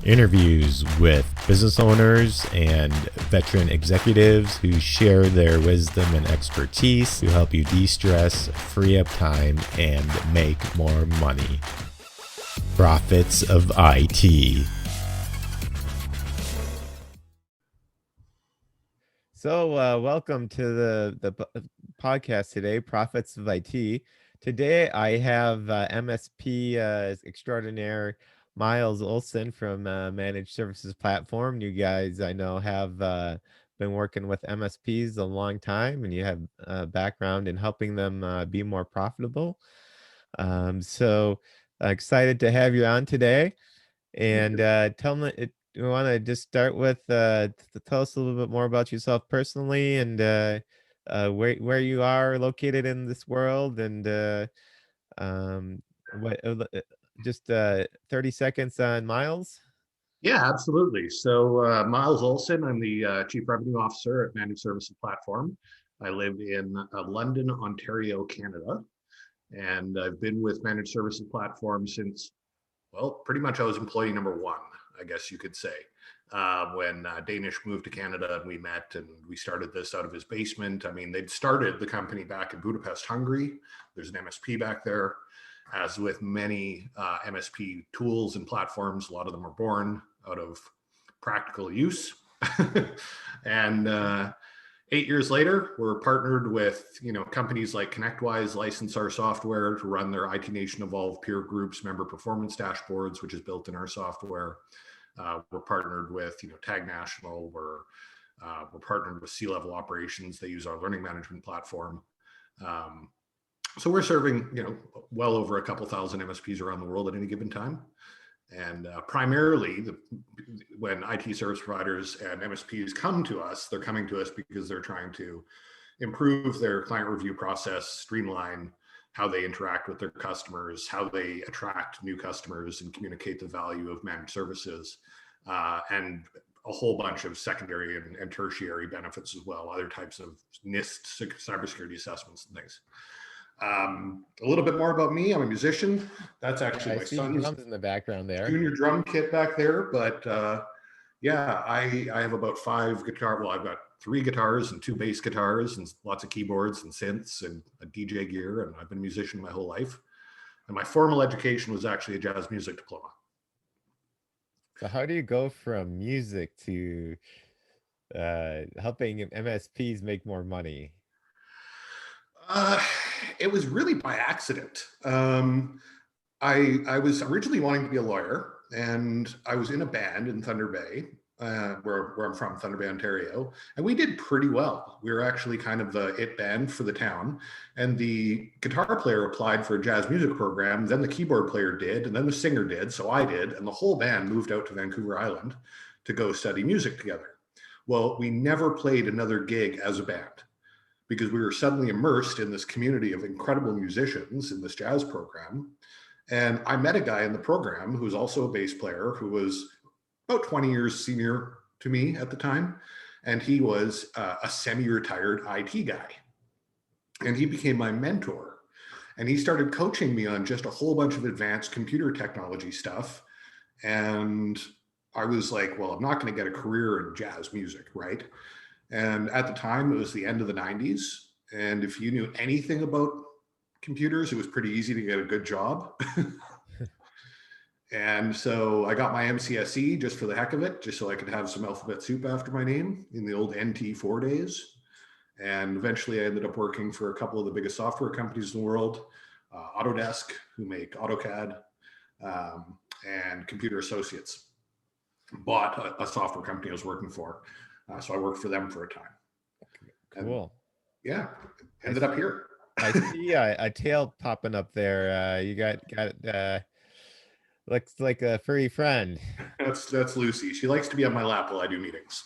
Interviews with business owners and veteran executives who share their wisdom and expertise to help you de-stress, free up time, and make more money. Profits of IT. So welcome to the podcast today, Profits of IT. Today I have MSP extraordinaire Myles Olsen from Managed Services Platform. You guys, I know, have been working with MSPs a long time, and you have a background in helping them be more profitable. So excited to have you on today. And tell me, you want to just start with tell us a little bit more about yourself personally and where you are located in this world, and what just 30 seconds on Myles. Yeah, absolutely. So, Myles Olsen, I'm the Chief Revenue Officer at Managed Services Platform. I live in London, Ontario, Canada, and I've been with Managed Services Platform since, well, pretty much I was employee number one, I guess you could say, when Danish moved to Canada and we met and we started this out of his basement. I mean, they'd started the company back in Budapest, Hungary. There's an MSP back there. As with many MSP tools and platforms, a lot of them are born out of practical use. And 8 years later, we're partnered with companies like ConnectWise license our software to run their IT Nation Evolve peer groups, member performance dashboards, which is built in our software. We're partnered with Tag National. We're partnered with C-Level Operations. They use our learning management platform. So we're serving, well over a couple thousand MSPs around the world at any given time. And primarily, when IT service providers and MSPs come to us, they're coming to us because they're trying to improve their client review process, streamline how they interact with their customers, how they attract new customers and communicate the value of managed services, and a whole bunch of secondary and tertiary benefits as well, other types of NIST cybersecurity assessments and things. A little bit more about me. I'm a musician. That's actually my son's drums in the background there. junior drum kit back there. But yeah, I have about 5 guitar. Well, I've got 3 guitars and 2 bass guitars and lots of keyboards and synths and a DJ gear. And I've been a musician my whole life. And my formal education was actually a jazz music diploma. So how do you go from music to helping MSPs make more money? It was really by accident. I was originally wanting to be a lawyer, and I was in a band in Thunder Bay, where I'm from, Thunder Bay, Ontario, and we did pretty well. We were actually kind of the it band for the town, and the guitar player applied for a jazz music program, then the keyboard player did, and then the singer did, so I did, and the whole band moved out to Vancouver Island to go study music together. Well, we never played another gig as a band because we were suddenly immersed in this community of incredible musicians in this jazz program. And I met a guy in the program who was also a bass player who was about 20 years senior to me at the time. And he was a semi-retired IT guy. And he became my mentor. And he started coaching me on just a whole bunch of advanced computer technology stuff. And I was like, well, I'm not going to get a career in jazz music, right? And at the time, it was the end of the 90s. And if you knew anything about computers, it was pretty easy to get a good job. And so I got my MCSE just for the heck of it, just so I could have some alphabet soup after my name in the old NT4 days. And eventually I ended up working for a couple of the biggest software companies in the world, Autodesk, who make AutoCAD, and Computer Associates bought a software company I was working for. So I worked for them for a time. Cool. And, yeah, ended up here. I see a tail popping up there. You got looks like a furry friend. That's Lucy. She likes to be on my lap while I do meetings.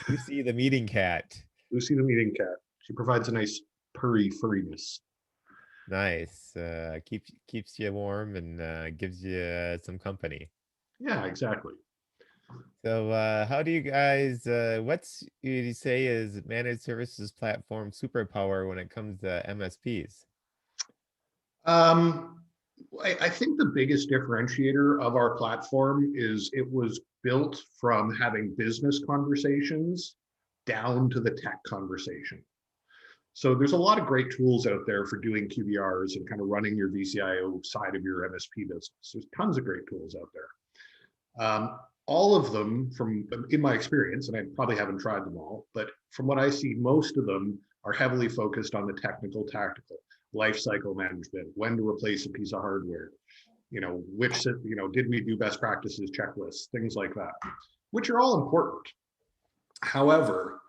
Lucy the meeting cat. Lucy the meeting cat. She provides a nice purry furriness. Nice. Keeps you warm and gives you some company. Yeah, exactly. So how do you guys what's you say is managed services platform superpower when it comes to MSPs? I think the biggest differentiator of our platform is it was built from having business conversations down to the tech conversation. So there's a lot of great tools out there for doing QBRs and kind of running your VCIO side of your MSP business. There's tons of great tools out there. All of them, from in my experience, and I probably haven't tried them all, but from what I see, most of them are heavily focused on the technical, tactical, life cycle management, when to replace a piece of hardware, did we do best practices checklists, things like that, which are all important. However,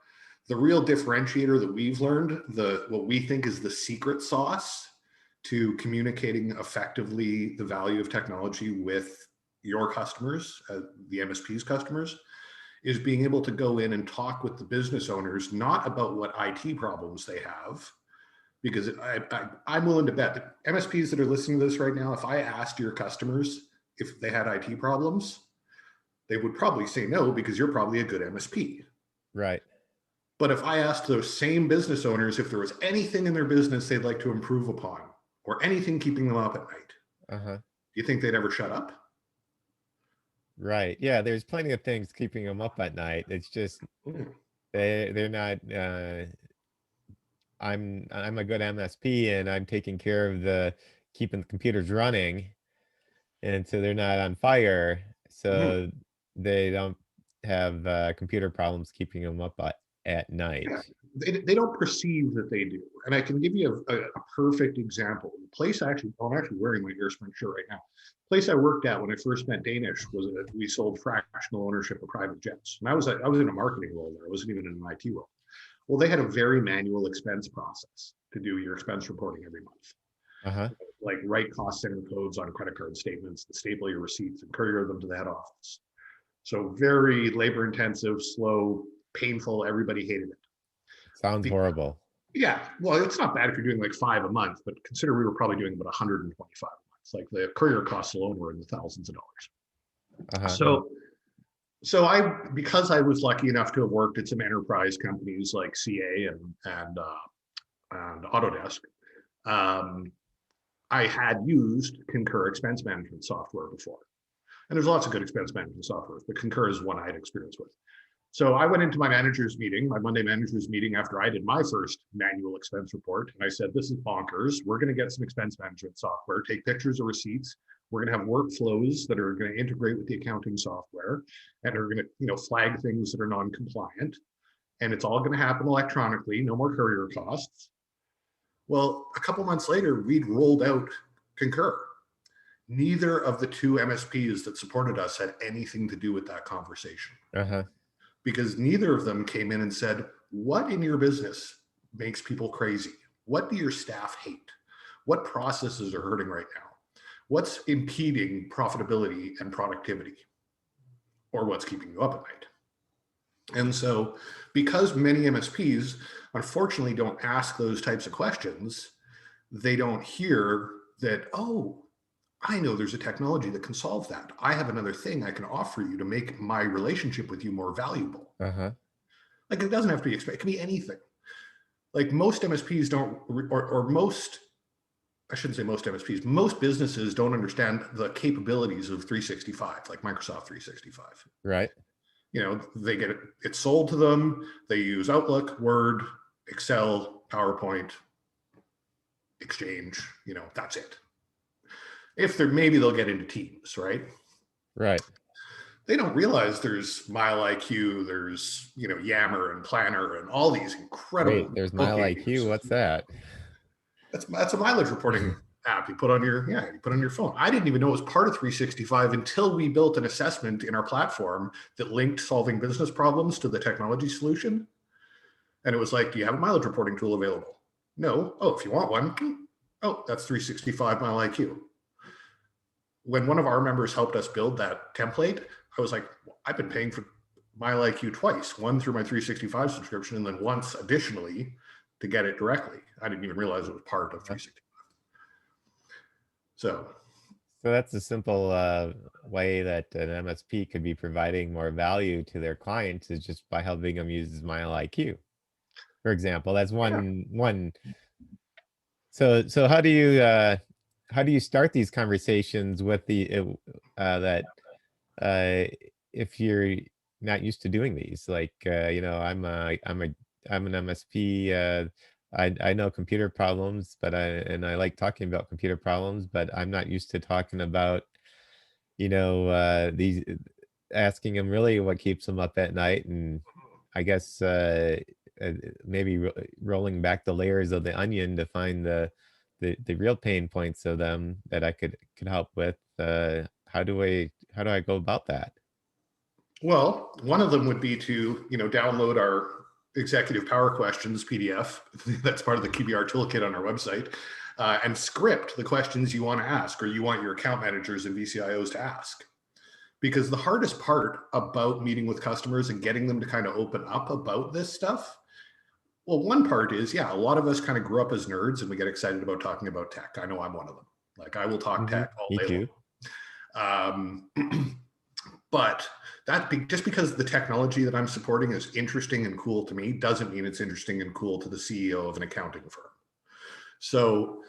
the real differentiator that we've learned, what we think is the secret sauce to communicating effectively the value of technology with your customers, the MSP's customers, is being able to go in and talk with the business owners, not about what IT problems they have, because I'm willing to bet that MSPs that are listening to this right now, if I asked your customers if they had IT problems, they would probably say no, because you're probably a good MSP. Right. But if I asked those same business owners if there was anything in their business they'd like to improve upon, or anything keeping them up at night, do you think they'd ever shut up? Right. Yeah, there's plenty of things keeping them up at night. It's just they're not I'm a good MSP and I'm taking care of the keeping the computers running, and so they're not on fire. So they don't have computer problems keeping them up at night. Yeah, they don't perceive that they do. And I can give you a perfect example. The place I'm actually wearing my Airspring shirt right now. The place I worked at when I first met Danish was that we sold fractional ownership of private jets. And I was in a marketing role there. I wasn't even in an IT role. Well, they had a very manual expense process to do your expense reporting every month. Like write cost center codes on credit card statements, staple your receipts and courier them to the head office. So very labor intensive, slow, painful. Everybody hated it. Sounds horrible. Yeah, well, it's not bad if you're doing like 5 a month, but consider we were probably doing about 125 a month. Like the courier costs alone were in the thousands of dollars. Because I was lucky enough to have worked at some enterprise companies like CA and Autodesk, I had used Concur expense management software before. And there's lots of good expense management software, but Concur is one I had experience with. So I went into my manager's meeting, my Monday manager's meeting, after I did my first manual expense report. And I said, this is bonkers. We're going to get some expense management software, take pictures of receipts. We're going to have workflows that are going to integrate with the accounting software and are going to, flag things that are non-compliant. And it's all going to happen electronically, no more courier costs. Well, a couple months later, we'd rolled out Concur. Neither of the two MSPs that supported us had anything to do with that conversation. Because neither of them came in and said, what in your business makes people crazy? What do your staff hate? What processes are hurting right now? What's impeding profitability and productivity? Or what's keeping you up at night? And so because many MSPs unfortunately don't ask those types of questions, they don't hear that, oh, I know there's a technology that can solve that. I have another thing I can offer you to make my relationship with you more valuable. Like it doesn't have to be, it can be anything. Like most MSPs don't, or most, I shouldn't say most MSPs, most businesses don't understand the capabilities of 365, like Microsoft 365. Right. They get it sold to them. They use Outlook, Word, Excel, PowerPoint, Exchange, that's it. If maybe they'll get into Teams, right? Right. They don't realize there's MileIQ, there's Yammer and Planner and all these incredible. Wait, there's MileIQ. What's that? That's a mileage reporting app you put on your phone. I didn't even know it was part of 365 until we built an assessment in our platform that linked solving business problems to the technology solution. And it was like, do you have a mileage reporting tool available? No. Oh, if you want one, oh, that's 365 MileIQ. When one of our members helped us build that template, I was like, well, I've been paying for MileIQ twice, one through my 365 subscription, and then once additionally to get it directly. I didn't even realize it was part of 365. So that's a simple way that an MSP could be providing more value to their clients, is just by helping them use MileIQ, for example. That's one. So how do you how do you start these conversations with that uh, if you're not used to doing these? Like, I'm an MSP. I know computer problems, and I like talking about computer problems, but I'm not used to talking about, these asking them really what keeps them up at night, and I guess maybe rolling back the layers of the onion to find the real pain points of them that I could help with. How do I go about that? Well, one of them would be to, download our executive power questions PDF. That's part of the QBR toolkit on our website, and script the questions you want to ask or you want your account managers and VCIOs to ask. Because the hardest part about meeting with customers and getting them to kind of open up about this stuff, well, one part is, yeah, a lot of us kind of grew up as nerds and we get excited about talking about tech. I know I'm one of them. Like, I will talk tech all Me day too. long. But just because the technology that I'm supporting is interesting and cool to me doesn't mean it's interesting and cool to the CEO of an accounting firm. So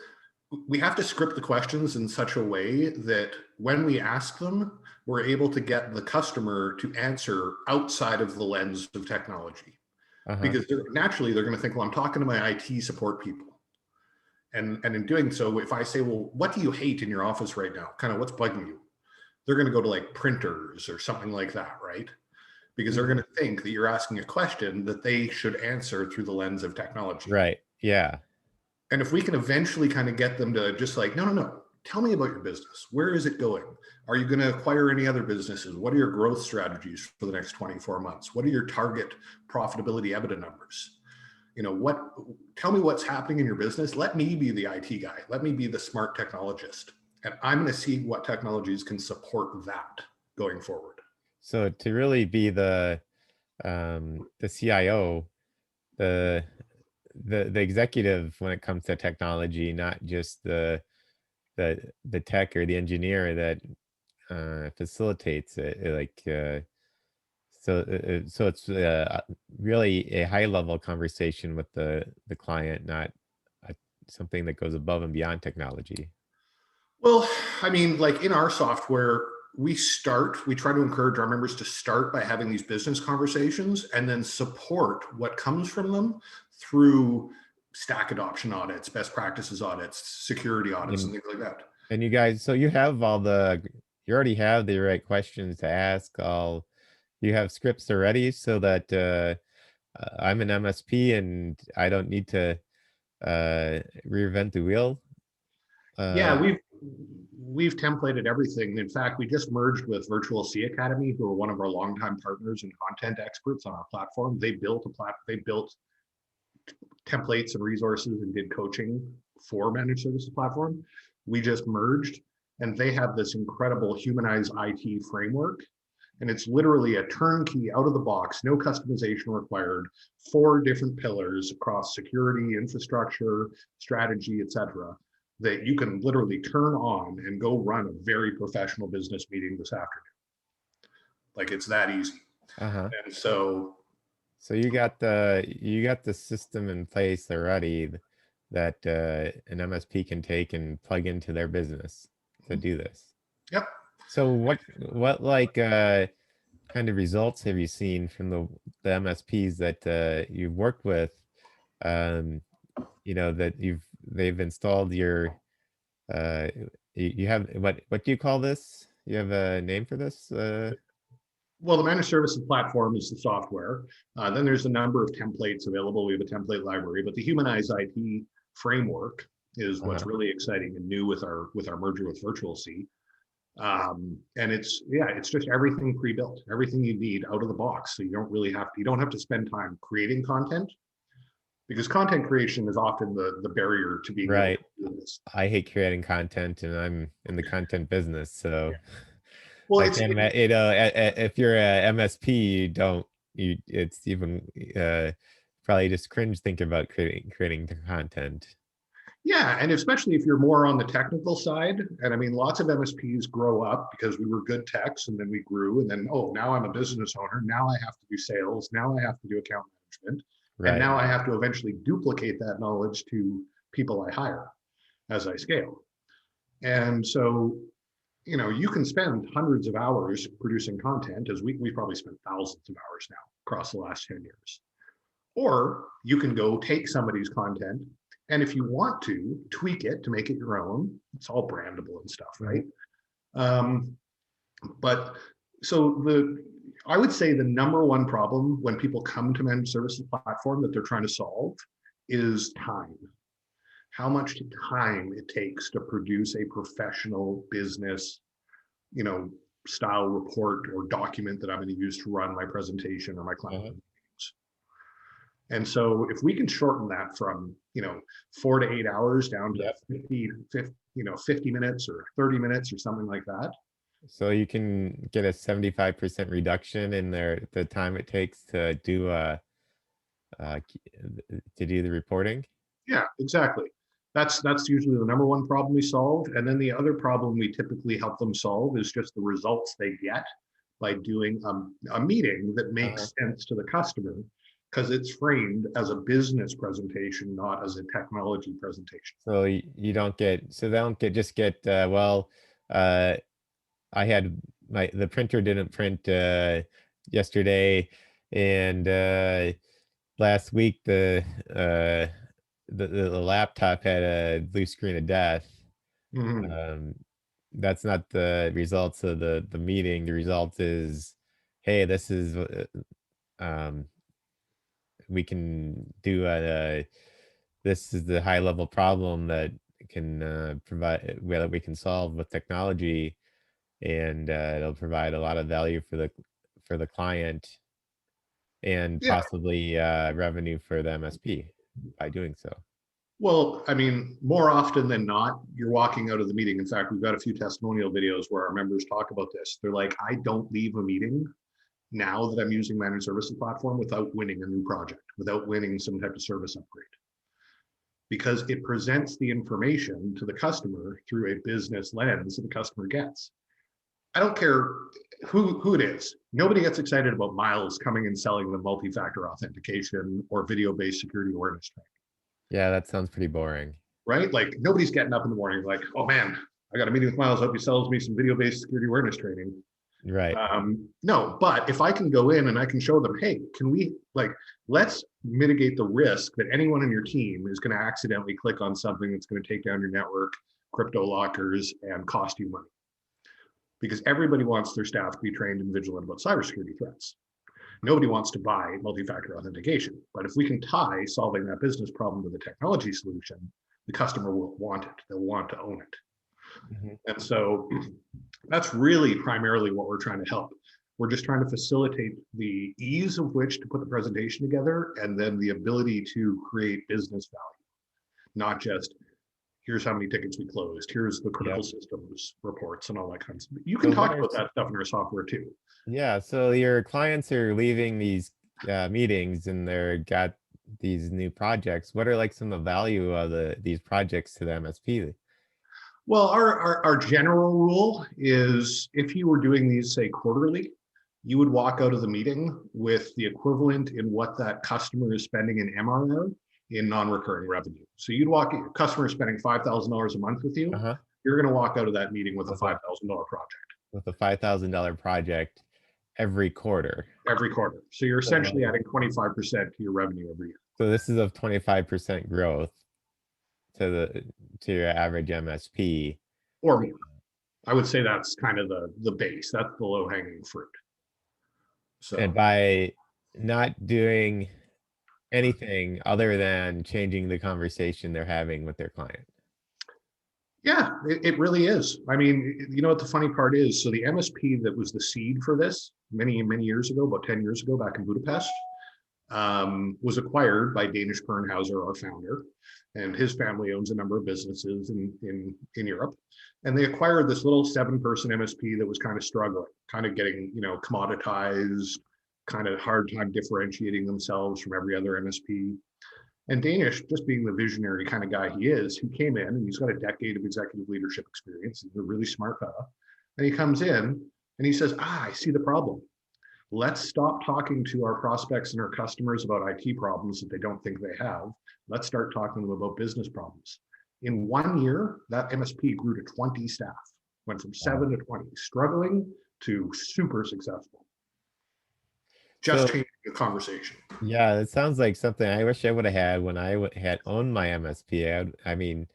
we have to script the questions in such a way that when we ask them, we're able to get the customer to answer outside of the lens of technology. Uh-huh. Because naturally they're going to think, well, I'm talking to my IT support people. And in doing so, if I say, well, what do you hate in your office right now? Kind of what's bugging you? They're going to go to like printers or something like that, right? Because they're going Mhm. to think that you're asking a question that they should answer through the lens of technology. Right. Yeah. And if we can eventually kind of get them to just like, no, no, no, tell me about your business. Where is it going? Are you going to acquire any other businesses? What are your growth strategies for the next 24 months? What are your target profitability EBITDA numbers? Tell me what's happening in your business. Let me be the IT guy. Let me be the smart technologist. And I'm going to see what technologies can support that going forward. So to really be the CIO, the the executive when it comes to technology, not just the tech or the engineer that facilitates it. So it's really a high level conversation with the client, not uh, something that goes above and beyond technology. Well, I mean, like in our software, we try to encourage our members to start by having these business conversations and then support what comes from them through stack adoption audits, best practices audits, security audits, and And things like that. and you guys, so you already have the right questions to ask. All you have scripts already, so that I'm an MSP and I don't need to reinvent the wheel. Yeah, Uh, we've templated everything. In fact, we just merged with Virtual C Academy, who are one of our longtime partners and content experts on our platform. They built templates and resources and did coaching for managed services platform. We just merged, and they have this incredible humanized IT framework. And it's literally a turnkey out of the box, no customization required, 4 different pillars across security, infrastructure, strategy, etc., that you can literally turn on and go run a very professional business meeting this afternoon. Like, it's that easy. uh-huh. And so, So you got the system in place already that an MSP can take and plug into their business to do this. yep. So what like kind of results have you seen from the MSPs that you've worked with? Um, that they've installed your you have what do you call this? You have a name for this? Well, the managed services platform is the software. Then there's a number of templates available. We have a template library, but the humanized IT framework is what's Uh-huh. really exciting and new with our merger with Virtual C. And it's just everything pre-built, everything you need out of the box. So you don't have to spend time creating content, because content creation is often the barrier to being able to Right. do this. I hate creating content, and I'm in the content business, Yeah. so Well, I it's can't it, imagine. If you're a MSP, you don't. It's even probably just cringe thinking about creating the content. Yeah, and especially if you're more on the technical side. And I mean, lots of MSPs grow up because we were good techs and then we grew. And then, oh, now I'm a business owner. Now I have to do sales. Now I have to do account management. And Right. now I have to eventually duplicate that knowledge to people I hire as I scale. And so, you can spend hundreds of hours producing content, as we probably spent thousands of hours now across the last 10 years. Or you can go take somebody's content, and if you want to, tweak it to make it your own. It's all brandable and stuff, Mhm. right? Um, but so I would say the number one problem when people come to managed services platform that they're trying to solve is time. How much time it takes to produce a professional business, you know, style report or document that I'm going to use to run my presentation or my client Uh-huh. meetings. And so if we can shorten that from, 4 to 8 hours down to Yep. 50 minutes or 30 minutes or something like that. So you can get a 75% reduction in the time it takes uh, to do the reporting. Yeah, exactly. That's usually the number one problem we solve. And then the other problem we typically help them solve is just the results they get by doing a meeting that Uh-huh. makes sense to the customer because it's framed as a business presentation, not as a technology presentation. So you don't get, so they don't get well, uh I had the printer didn't print yesterday, and last week uh the laptop had a blue screen of death. Mhm. Um, that's not the results of the meeting. The result is, hey, this is um we can do this is the high level problem that can provide that we can solve with technology, and it'll provide a lot of value for the client, and Yeah. possibly revenue for the MSP by doing so. Well, I mean, more often than not, you're walking out of the meeting. In fact, we've got a few testimonial videos where our members talk about this. They're like, I don't leave a meeting now that I'm using managed services platform without winning a new project, without winning some type of service upgrade, because it presents the information to the customer through a business lens that the customer gets. I don't care who it is. Nobody gets excited about Myles coming and selling the multi-factor authentication or video-based security awareness training, Yeah, that sounds pretty boring. right? Like nobody's getting up in the morning like, oh man, I got a meeting with Myles. I hope he sells me some video-based security awareness training. Right. No, but if I can go in and I can show them, hey, can we let's mitigate the risk that anyone in your team is going to accidentally click on something that's going to take down your network, crypto lockers, and cost you money. Because everybody wants their staff to be trained and vigilant about cybersecurity threats. Nobody wants to buy multi-factor authentication. But if we can tie solving that business problem to the technology solution, the customer will want it. They'll want to own it. Mhm. And so that's really primarily what we're trying to help. We're just trying to facilitate the ease of which to put the presentation together and then the ability to create business value, not just here's how many tickets we closed, here's the critical Yep. systems reports and all that kind of stuff. You can So what talk are about that stuff in our software too. yeah, so your clients are leaving these meetings, and they're got these new projects. What are like some of the value of these projects to the MSP? Well, our general rule is if you were doing these, say, quarterly, you would walk out of the meeting with the equivalent in what that customer is spending in MRR in non-recurring revenue. So you'd walk, your customer is spending $5,000 a month with you. Uh-huh. You're going to walk out of that meeting with a With a $5,000 project with a $5,000 project every quarter. every quarter. So you're essentially So adding 25% to your revenue every year. so this is of 25% growth to to your average MSP. Or more. I would say that's kind of the base. That's the low hanging fruit. And So by not doing anything other than changing the conversation they're having with their client. yeah, it really is. I mean, you know what the funny part is? So the MSP that was the seed for this many years ago, about 10 years ago, back in Budapest, was acquired by Danish Kernhauser, our founder, and his family owns a number of businesses in Europe. And they acquired this little 7-person MSP that was kind of struggling, kind of getting, commoditized, kind of hard time differentiating themselves from every other MSP. And Danish, just being the visionary kind of guy he is, he came in and he's got a decade of executive leadership experience. He's a really smart fella. And he comes in and he says, I see the problem. Let's stop talking to our prospects and our customers about IT problems that they don't think they have. Let's start talking to them about business problems. In 1 year, that MSP grew to 20 staff, went from Wow. 7 to 20, struggling to super successful. Just So changing the conversation. yeah, it sounds like something I wish I would have had when I had owned my MSP. I mean,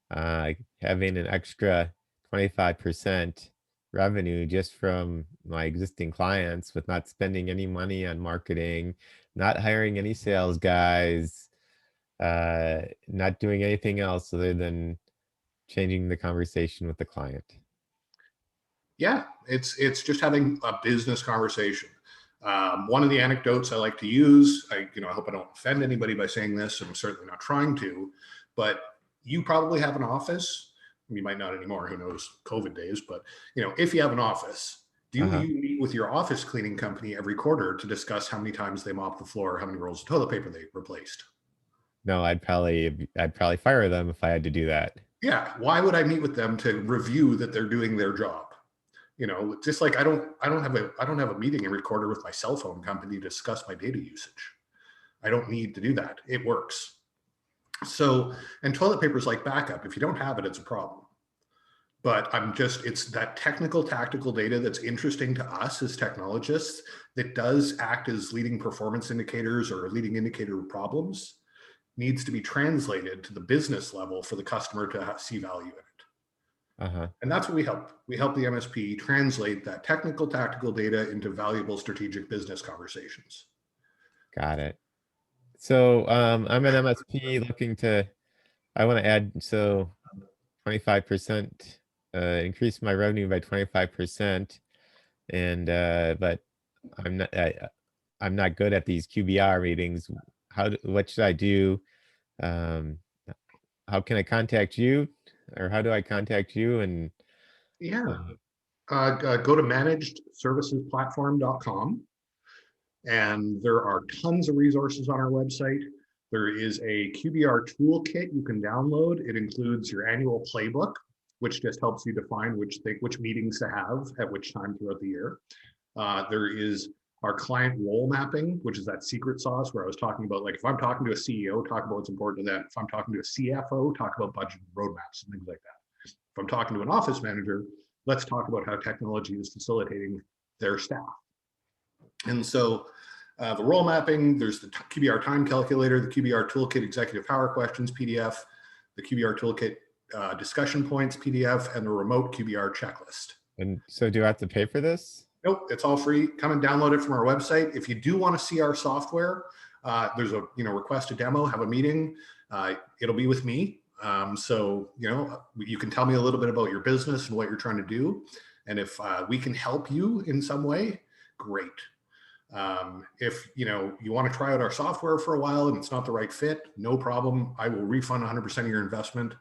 having an extra 25% revenue just from my existing clients with not spending any money on marketing, not hiring any sales guys, not doing anything else other than changing the conversation with the client. Yeah, it's just having a business conversation. One of the anecdotes I like to use, I hope I don't offend anybody by saying this, and I'm certainly not trying to, but you probably have an office. You might not anymore, who knows, COVID days, but if you have an office, do Uh-huh. you meet with your office cleaning company every quarter to discuss how many times they mopped the floor, how many rolls of toilet paper they replaced? No, I'd probably fire them if I had to do that. Yeah, why would I meet with them to review that they're doing their job? Just like I don't have a meeting every quarter with my cell phone company to discuss my data usage. I don't need to do that. It works. So, and toilet paper is like backup. If you don't have it, it's a problem. But it's that technical, tactical data that's interesting to us as technologists that does act as leading performance indicators or leading indicator of problems needs to be translated to the business level for the customer to see value in it. Uh-huh. And that's what we help. We help the MSP translate that technical, tactical data into valuable strategic business conversations. Got it. So I'm an MSP looking to I want to add 25% increase my revenue by 25%. And but I'm not I'm not good at these QBR meetings. What should I do? Um, how can I contact you, or how do I contact you? And Yeah. uh, Go to managedservicesplatform.com, and there are tons of resources on our website. There is a QBR toolkit you can download. It includes your annual playbook, which just helps you define which meetings to have at which time throughout the year. There is our client role mapping, which is that secret sauce where I was talking about, like if I'm talking to a CEO, talk about what's important to them. If I'm talking to a CFO, talk about budget roadmaps and things like that. If I'm talking to an office manager, let's talk about how technology is facilitating their staff. And so the role mapping, there's the QBR time calculator, the QBR toolkit executive power questions PDF, the QBR toolkit discussion points PDF, and the remote QBR checklist. and so do I have to pay for this? Nope, it's all free. Come and download it from our website. If you do want to see our software, there's a request a demo, have a meeting. It'll be with me. So you can tell me a little bit about your business and what you're trying to do, and if we can help you in some way, great. If you want to try out our software for a while and it's not the right fit, no problem. I will refund 100% of your investment,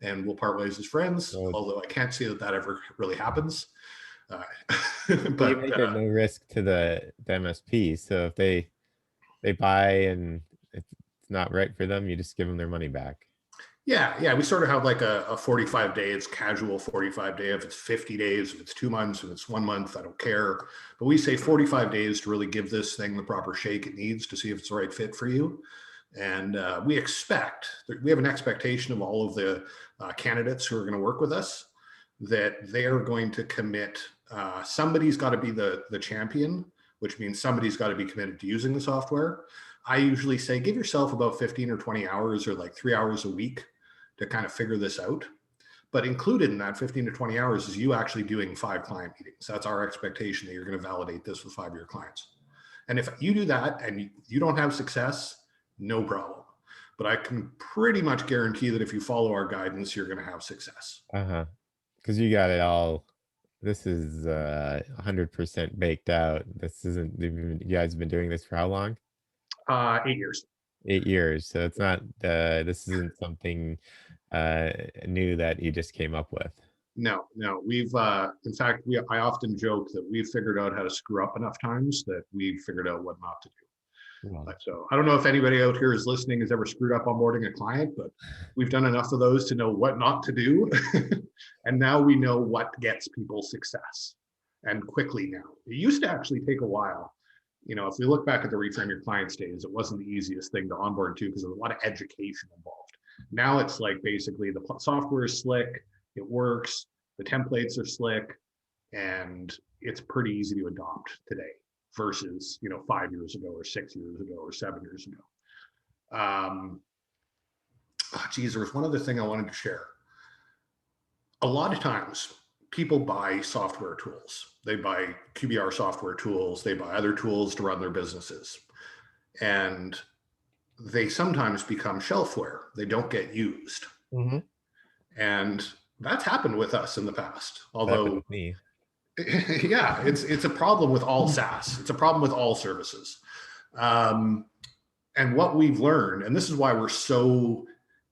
and we'll part ways as friends. So Although I can't see that ever really happens. you But make it no risk to the MSP. So if they buy and it's not right for them, you just give them their money back. yeah, we sort of have like a 45 day. It's casual 45 day. If it's 50 days, if it's 2 months, if it's 1 month, I don't care. But we say 45 days to really give this thing the proper shake it needs to see if it's the right fit for you. And we have an expectation of all of the candidates who are going to work with us that they are going to commit. Somebody's got to be the champion, which means somebody's got to be committed to using the software. I usually say give yourself about 15 or 20 hours or like 3 hours a week to kind of figure this out. But included in that 15 to 20 hours is you actually doing 5 client meetings. That's our expectation, that you're going to validate this with 5 of your clients. And if you do that and you don't have success, no problem. But I can pretty much guarantee that if you follow our guidance, you're going to have success. Uh-huh. Because you got it all. This is 100% baked out. This isn't you guys have been doing this for how long? 8 years. 8 years. So it's not this isn't something new that you just came up with. No. We've, in fact, I often joke that we've figured out how to screw up enough times that we've figured out what not to do. Well, So I don't know if anybody out here is listening has ever screwed up onboarding a client, but we've done enough of those to know what not to do. And now we know what gets people success, and quickly now. It used to actually take a while. If we look back at the Reframe Your Clients days, it wasn't the easiest thing to onboard to because there's a lot of education involved. Now it's like basically the software is slick, it works, the templates are slick, and it's pretty easy to adopt today versus 5 years ago or 6 years ago or 7 years ago. Geez, there was one other thing I wanted to share. A lot of times people buy software tools. They buy QBR software tools, they buy other tools to run their businesses. And they sometimes become shelfware. They don't get used. Mm-hmm. And that's happened with us in the past. That happened Although, with me. yeah, it's a problem with all SaaS. It's a problem with all services. And what we've learned, and this is why we're so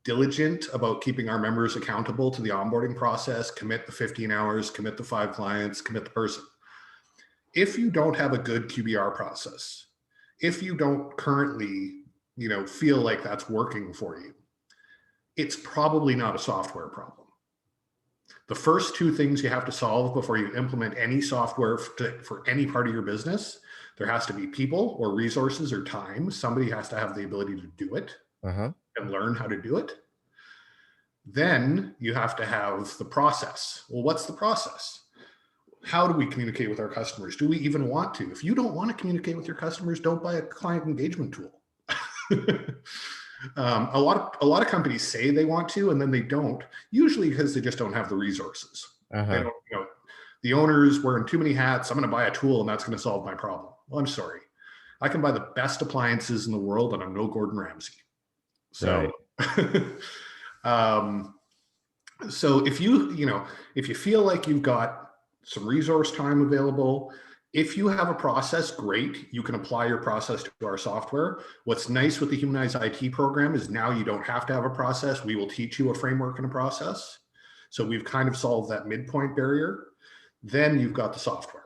diligent about keeping our members accountable to the onboarding process, commit the 15 hours, commit the 5 clients, commit the person. If you don't have a good QBR process, if you don't currently, feel like that's working for you, it's probably not a software problem. The first 2 things you have to solve before you implement any software for any part of your business, there has to be people or resources or time. Somebody has to have the ability to do it and learn how to do it. Then you have to have the process. Well, what's the process? How do we communicate with our customers? Do we even want to? If you don't want to communicate with your customers, don't buy a client engagement tool. A lot of companies say they want to, and then they don't, usually because they just don't have the resources. They don't, the owner's wearing too many hats. I'm going to buy a tool and that's going to solve my problem. Well, I'm sorry. I can buy the best appliances in the world and I'm no Gordon Ramsay. So, so if you feel like you've got some resource time available, if you have a process, great, you can apply your process to our software. What's nice with the Humanized IT program is now you don't have to have a process. We will teach you a framework and a process. So we've kind of solved that midpoint barrier. Then you've got the software.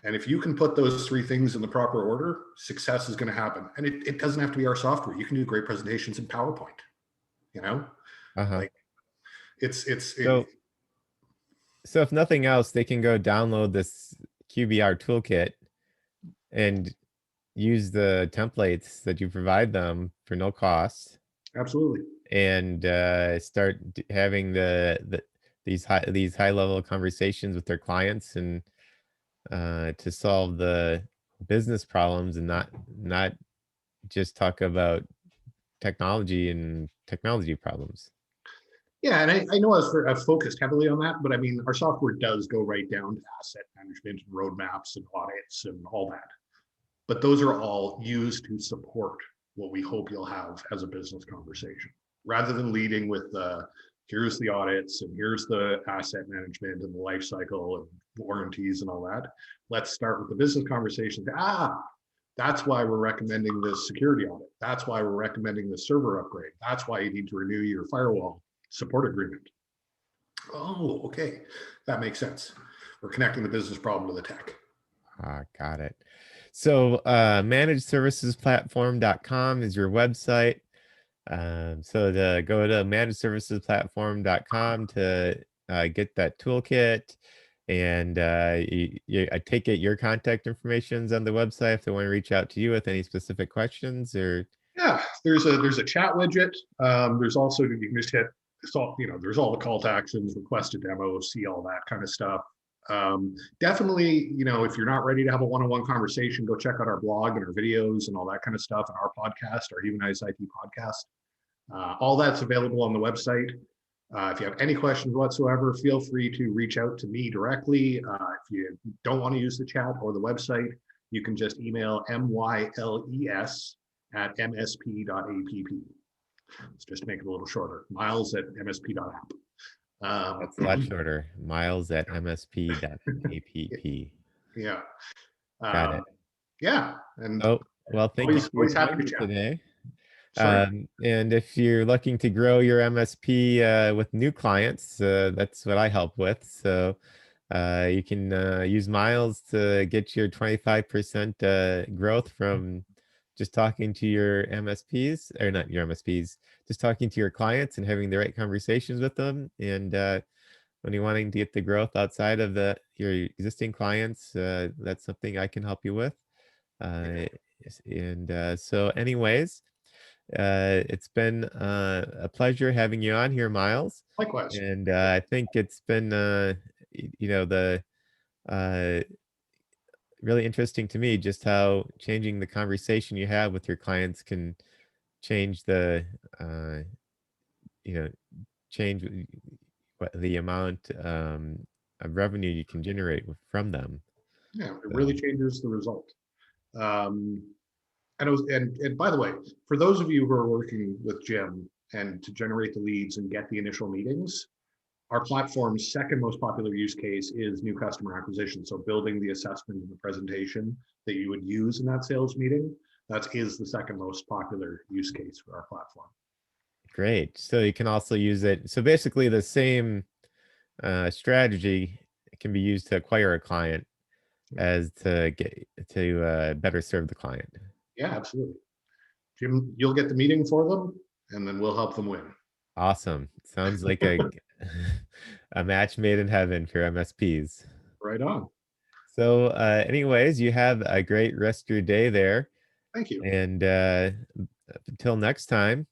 And if you can put those 3 things in the proper order, success is going to happen. And it doesn't have to be our software. You can do great presentations in PowerPoint, like so if nothing else, they can go download this QBR toolkit and use the templates that you provide them for no cost. Absolutely. And start having these high level conversations with their clients and to solve the business problems and not just talk about technology and technology problems. Yeah, and I know I've focused heavily on that, but I mean, our software does go right down to asset management and roadmaps and audits and all that. But those are all used to support what we hope you'll have as a business conversation, rather than leading with here's the audits and here's the asset management and the life cycle and warranties and all that. Let's start with the business conversation. That's why we're recommending this security audit. That's why we're recommending the server upgrade. That's why you need to renew your firewall support agreement. Oh, okay. That makes sense. We're connecting the business problem to the tech. Got it. So managedservicesplatform.com is your website. So to go to managedservicesplatform.com to get that toolkit. And I take it your contact information's on the website if they want to reach out to you with any specific questions or. Yeah, there's a chat widget. There's also, you can just hit, there's all the call to actions, request a demo, see all that kind of stuff. Definitely, if you're not ready to have a one-on-one conversation, go check out our blog and our videos and all that kind of stuff, and our podcast, our Humanized IT podcast. All that's available on the website. If you have any questions whatsoever, feel free to reach out to me directly. If you don't want to use the chat or the website, you can just email myles@msp.app. It's just to make it a little shorter. Myles at msp.app. That's a lot shorter. Myles@msp.app. Yeah. Got it. Yeah. And well, thank you for your time today. And if you're looking to grow your MSP with new clients, that's what I help with. So you can use Myles to get your 25% growth from just talking to your MSPs, or not your MSPs, just talking to your clients and having the right conversations with them. And when you're wanting to get the growth outside of your existing clients, that's something I can help you with. So anyways, It's been a pleasure having you on here, Myles. Likewise. And I think it's been, the uh, really interesting to me just how changing the conversation you have with your clients can change uh, you know, change what the amount of revenue you can generate from them. Yeah, it really So, changes the result. Um, and it was, and by the way, for those of you who are working with Jim and to generate the leads and get the initial meetings, our platform's second most popular use case is new customer acquisition. So building the assessment and the presentation that you would use in that sales meeting, that is the second most popular use case for our platform. great. So you can also use it. So basically, the same strategy can be used to acquire a client as to get to better serve the client. Yeah, absolutely. Jim, you'll get the meeting for them and then we'll help them win. Awesome. Sounds like a a match made in heaven for MSPs. Right on. So, anyways, you have a great rest of your day there. Thank you. And until next time,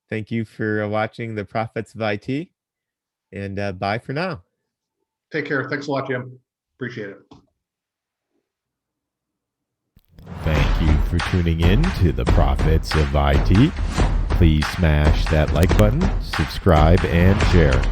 thank you for watching the Profits of IT. And bye for now. Take care. Thanks a lot, Jim. Appreciate it. Thank you for tuning in to the Profits of IT. Please smash that like button, subscribe, and share.